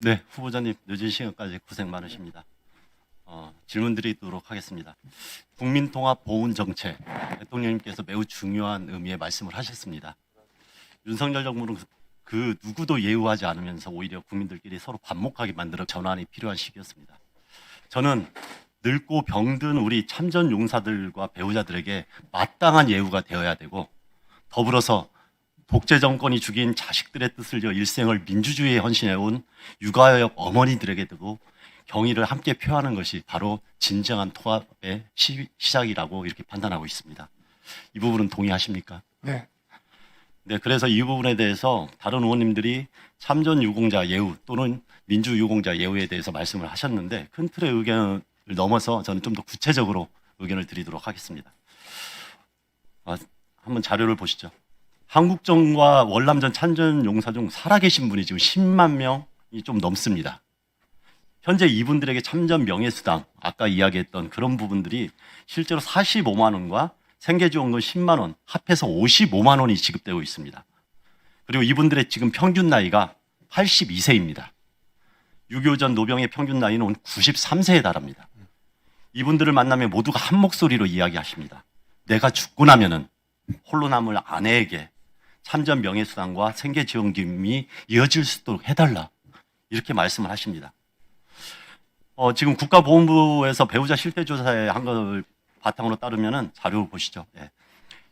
네, 후보자님 늦은 시간까지 고생 많으십니다. 질문 드리도록 하겠습니다. 국민통합보훈정책, 대통령님께서 매우 중요한 의미의 말씀을 하셨습니다. 윤석열 정부는 그 누구도 예우하지 않으면서 오히려 국민들끼리 서로 반목하게 만들어 전환이 필요한 시기였습니다. 저는 늙고 병든 우리 참전 용사들과 배우자들에게 마땅한 예우가 되어야 되고, 더불어서 독재 정권이 죽인 자식들의 뜻을 이어 일생을 민주주의에 헌신해온 육아여역 어머니들에게도 경의를 함께 표하는 것이 바로 진정한 통합의 시작이라고 이렇게 판단하고 있습니다. 이 부분은 동의하십니까? 네, 네, 그래서 이 부분에 대해서 다른 의원님들이 참전 유공자 예우 또는 민주 유공자 예우에 대해서 말씀을 하셨는데, 큰 틀의 의견을 넘어서 저는 좀 더 구체적으로 의견을 드리도록 하겠습니다. 한번 자료를 보시죠. 한국전과 월남전 참전 용사 중 살아계신 분이 지금 10만 명이 좀 넘습니다. 현재 이분들에게 참전 명예수당, 아까 이야기했던 그런 부분들이 실제로 45만 원과 생계지원금 10만 원, 합해서 55만 원이 지급되고 있습니다. 그리고 이분들의 지금 평균 나이가 82세입니다. 6.25 전 노병의 평균 나이는 93세에 달합니다. 이분들을 만나면 모두가 한 목소리로 이야기하십니다. 내가 죽고 나면은 홀로 남을 아내에게 참전 명예수당과 생계지원금이 이어질 수 있도록 해달라, 이렇게 말씀을 하십니다. 지금 국가보훈부에서 배우자 실태조사에 한 것을 바탕으로 따르면은 자료를 보시죠. 예.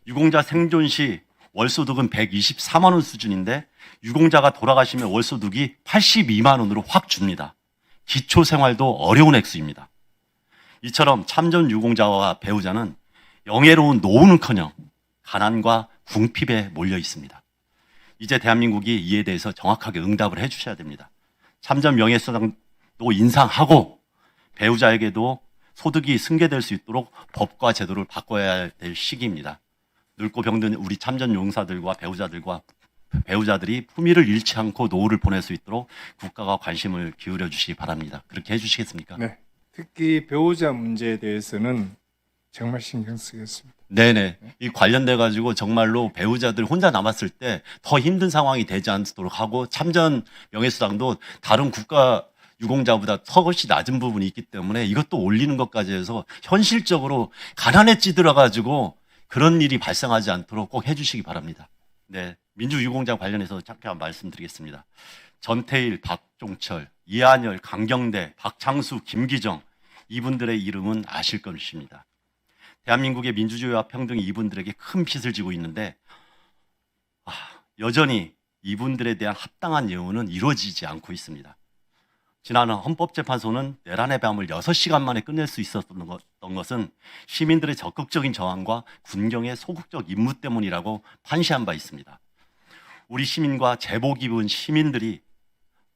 유공자 생존 시 월소득은 124만 원 수준인데 유공자가 돌아가시면 월소득이 82만 원으로 확 줍니다. 기초생활도 어려운 액수입니다. 이처럼 참전 유공자와 배우자는 영예로운 노후는커녕 가난과 궁핍에 몰려 있습니다. 이제 대한민국이 이에 대해서 정확하게 응답을 해주셔야 됩니다. 참전 명예수당도 인상하고 배우자에게도 소득이 승계될 수 있도록 법과 제도를 바꿔야 될 시기입니다. 늙고 병든 우리 참전 용사들과 배우자들이 품위를 잃지 않고 노후를 보낼 수 있도록 국가가 관심을 기울여 주시기 바랍니다. 그렇게 해주시겠습니까? 네. 특히 배우자 문제에 대해서는 정말 신경 쓰겠습니다. 네네. 이 관련돼 가지고 정말로 배우자들 혼자 남았을 때 더 힘든 상황이 되지 않도록 하고, 참전 명예수당도 다른 국가 유공자보다 훨씬 낮은 부분이 있기 때문에 이것도 올리는 것까지 해서 현실적으로 가난에 찌들어 가지고 그런 일이 발생하지 않도록 꼭 해주시기 바랍니다. 네. 민주유공자 관련해서 잠깐 말씀드리겠습니다. 전태일, 박종철, 이한열, 강경대, 박창수, 김기정, 이분들의 이름은 아실 것입니다. 대한민국의 민주주의와 평등이 이분들에게 큰 빚을 지고 있는데, 여전히 이분들에 대한 합당한 예우는 이루어지지 않고 있습니다. 지난 헌법재판소는 내란의 밤을 6시간 만에 끝낼 수 있었던 것은 시민들의 적극적인 저항과 군경의 소극적 임무 때문이라고 판시한 바 있습니다. 우리 시민과 제복 입은 시민들이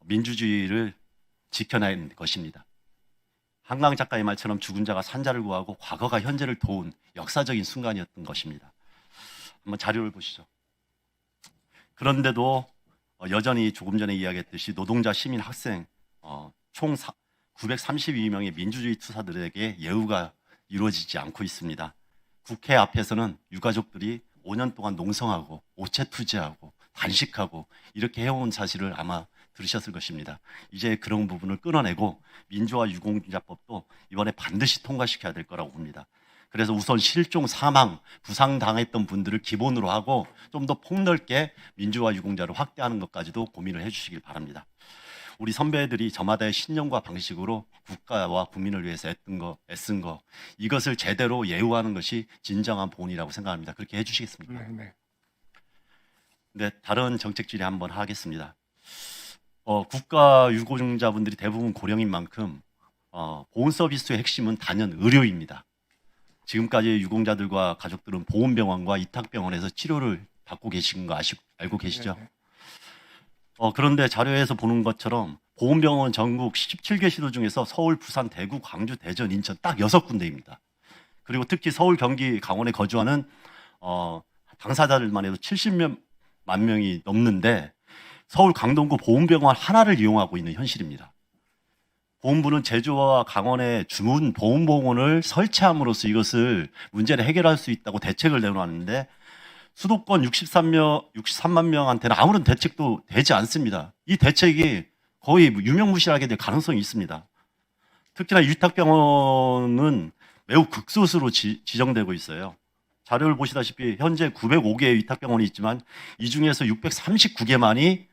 민주주의를 지켜낸 것입니다. 한강 작가의 말처럼 죽은 자가 산자를 구하고 과거가 현재를 도운 역사적인 순간이었던 것입니다. 한번 자료를 보시죠. 그런데도 여전히 조금 전에 이야기했듯이 노동자, 시민, 학생 총 932명의 민주주의 투사들에게 예우가 이루어지지 않고 있습니다. 국회 앞에서는 유가족들이 5년 동안 농성하고 오체투지하고 단식하고 이렇게 해온 사실을 아마 들으셨을 것입니다. 이제 그런 부분을 끊어내고 민주화 유공자법도 이번에 반드시 통과시켜야 될 거라고 봅니다. 그래서 우선 실종, 사망, 부상당했던 분들을 기본으로 하고 좀 더 폭넓게 민주화 유공자를 확대하는 것까지도 고민을 해주시길 바랍니다. 우리 선배들이 저마다의 신념과 방식으로 국가와 국민을 위해서 애쓴 거, 이것을 제대로 예우하는 것이 진정한 보훈이라고 생각합니다. 그렇게 해주시겠습니까? 네. 네, 다른 정책 질의 한번 하겠습니다. 국가 유공자분들이 대부분 고령인 만큼 보훈 서비스의 핵심은 단연 의료입니다. 지금까지 유공자들과 가족들은 보훈병원과 이탁병원에서 치료를 받고 계신 거 알고 계시죠? 네. 그런데 자료에서 보는 것처럼 보훈병원 전국 17개 시도 중에서 서울, 부산, 대구, 광주, 대전, 인천 딱 6군데입니다. 그리고 특히 서울, 경기, 강원에 거주하는 당사자들만 해도 70만 명이 넘는데 서울 강동구 보훈병원 하나를 이용하고 있는 현실입니다. 보훈부는 제주와 강원에 주문 보훈병원을 설치함으로써 이것을 문제를 해결할 수 있다고 대책을 내놓았는데 수도권 63만 명한테는 아무런 대책도 되지 않습니다. 이 대책이 거의 유명무실하게 될 가능성이 있습니다. 특히나 위탁병원은 매우 극소수로 지정되고 있어요. 자료를 보시다시피 현재 905개의 위탁병원이 있지만 이 중에서 639개만이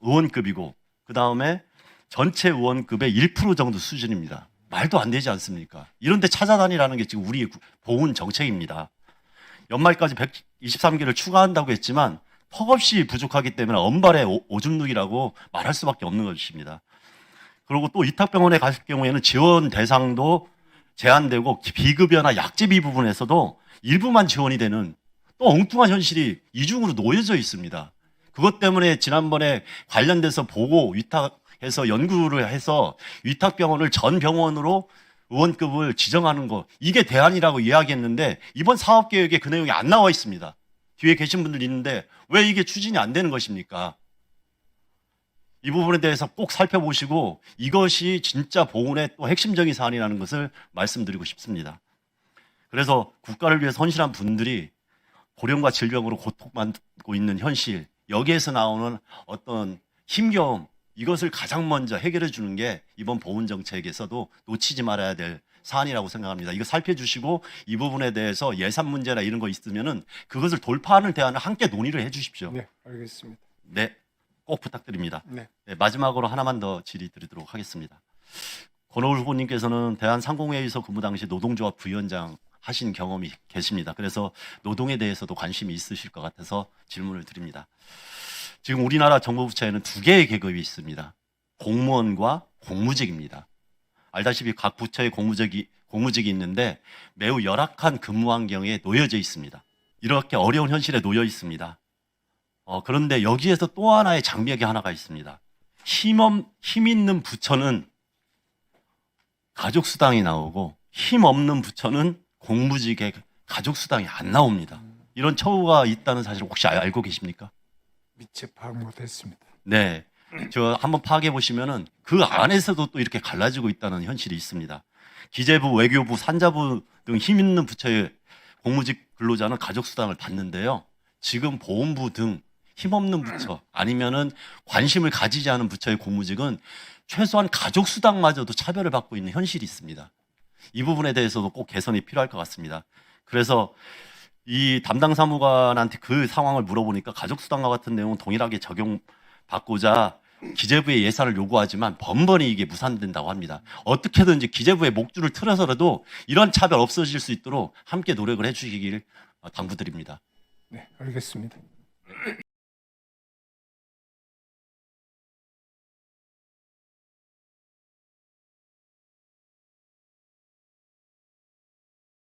의원급이고 그 다음에 전체 의원급의 1% 정도 수준입니다. 말도 안 되지 않습니까? 이런 데 찾아다니라는 게 지금 우리 보훈 정책입니다. 연말까지 123개를 추가한다고 했지만 턱없이 부족하기 때문에 언발의 오줌 누기라고 말할 수밖에 없는 것입니다. 그리고 또 위탁병원에 갈 경우에는 지원 대상도 제한되고 비급여나 약제비 부분에서도 일부만 지원이 되는 또 엉뚱한 현실이 이중으로 놓여져 있습니다. 그것 때문에 지난번에 관련돼서 보고 위탁해서 연구를 해서 위탁병원을 전 병원으로 의원급을 지정하는 거 이게 대안이라고 이야기했는데 이번 사업계획에 그 내용이 안 나와 있습니다. 뒤에 계신 분들 있는데 왜 이게 추진이 안 되는 것입니까? 이 부분에 대해서 꼭 살펴보시고 이것이 진짜 보훈의 또 핵심적인 사안이라는 것을 말씀드리고 싶습니다. 그래서 국가를 위해 헌신한 분들이 고령과 질병으로 고통받고 있는 현실, 여기에서 나오는 어떤 힘겨움, 이것을 가장 먼저 해결해 주는 게 이번 보훈 정책에서도 놓치지 말아야 될 사안이라고 생각합니다. 이거 살펴주시고 이 부분에 대해서 예산 문제나 이런 거 있으면은 그것을 돌파하는 대안을 함께 논의를 해 주십시오. 네, 알겠습니다. 네, 꼭 부탁드립니다. 네. 네, 마지막으로 하나만 더 질의 드리도록 하겠습니다. 권오울 후보님께서는 대한상공회의소 근무 당시 노동조합 부위원장 하신 경험이 계십니다. 그래서 노동에 대해서도 관심이 있으실 것 같아서 질문을 드립니다. 지금 우리나라 정부 부처에는 두 개의 계급이 있습니다. 공무원과 공무직입니다. 알다시피 각 부처의 공무직이 있는데 매우 열악한 근무 환경에 놓여져 있습니다. 이렇게 어려운 현실에 놓여 있습니다. 그런데 여기에서 또 하나의 장벽이 하나가 있습니다. 힘 있는 부처는 가족수당이 나오고 힘 없는 부처는 공무직의 가족수당이 안 나옵니다. 이런 처우가 있다는 사실을 혹시 알고 계십니까? 미처 파악 못했습니다. 네. 저 한번 파악해 보시면은 그 안에서도 또 이렇게 갈라지고 있다는 현실이 있습니다. 기재부, 외교부, 산자부 등 힘 있는 부처의 공무직 근로자는 가족수당을 받는데요. 지금 보훈부 등 힘없는 부처 아니면은 관심을 가지지 않은 부처의 공무직은 최소한 가족수당마저도 차별을 받고 있는 현실이 있습니다. 이 부분에 대해서도 꼭 개선이 필요할 것 같습니다. 그래서 이 담당 사무관한테 그 상황을 물어보니까 가족수당과 같은 내용은 동일하게 적용받고자 기재부의 예산을 요구하지만 번번이 이게 무산된다고 합니다. 어떻게든지 기재부의 목줄을 틀어서라도 이런 차별 없어질 수 있도록 함께 노력을 해주시길 당부드립니다. 네, 알겠습니다.